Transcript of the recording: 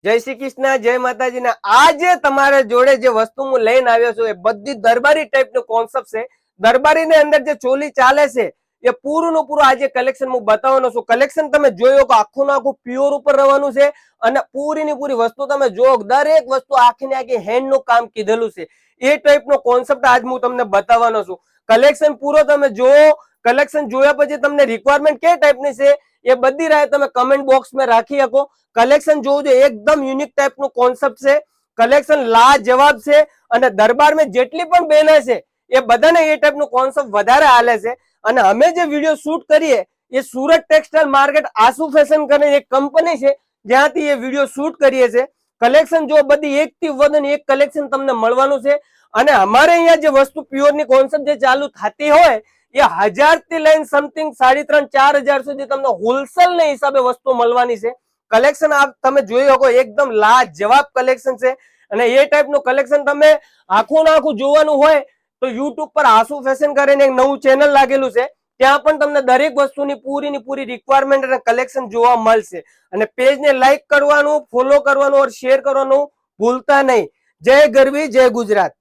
જય શ્રી કૃષ્ણ, જય માતાજી ને આજે તમારા જોડે જે વસ્તુ હું લઈને આવ્યો છું એ બધી દરબારી ટાઈપ નો કોન્સેપ્ટ છે. દરબારી ની અંદર જે ચોલી ચાલે છે એ પૂરું નું પૂરું આજે કલેક્શન હું બતાવવાનો છું. કલેક્શન તમે જોયો કે આખું નું આખું પ્યોર ઉપર રહેવાનું છે અને પૂરી ની પૂરી વસ્તુ તમે જો દરેક વસ્તુ આખી ને આખી હેન્ડ નું કામ કીધેલું છે. એ ટાઈપ નો કોન્સેપ્ટ આજ હું તમને બતાવવાનો છું. કલેક્શન પૂરો તમે જોવો. કલેક્શન જોયા પછી તમને રિક્વાયરમેન્ટ કે ટાઈપની છે એ બધી રાય તમે કમેન્ટ બોક્સમાં રાખી શકો. કલેક્શન જોવું જોઈએ, એકદમ યુનિક ટાઈપ નું કોન્સેપ્ટ છે. કલેક્શન લાજવાબ છે અને દરબારમાં જેટલી પણ બહેનો છે એ બધાને એ ટાઈપ નું કોન્સેપ્ટ વધારે હાલે છે. અને અમે જે વિડીયો શૂટ કરીએ એ સુરત ટેક્સટાઇલ માર્કેટ આસુ ફેશન કરીને એક કંપની છે જ્યાંથી એ વિડીયો શૂટ કરીએ છીએ. કલેક્શન જો બધી એક થી વધુ એક કલેક્શન તમને મળવાનું છે. અને અમારે અહીંયા જે વસ્તુ પ્યોર ની કોન્સેપ્ટ જે ચાલુ થતી હોય એ 1000 થી લઈને સમથિંગ 3,500-4,000 સુધી તમને હોલસેલ ના હિસાબે વસ્તુ મળવાની છે. કલેક્શન આપ તમે જોઈ શકો, એકદમ લાજવાબ કલેક્શન છે. અને એ ટાઈપ નું કલેક્શન તમે આખું ને આખું જોવાનું હોય તો યુટ્યુબ પર આસુ ફેશન કરીને એક નવું ચેનલ લાગેલું છે. ત્યાં પણ તમને દરેક વસ્તુની પૂરી રિક્વાયરમેન્ટ અને કલેક્શન જોવા મળશે. અને પેજ ને લાઈક કરવાનું, ફોલો કરવાનું और શેર કરવાનું ભૂલતા નહીં. જય ગરવી, જય ગુજરાત.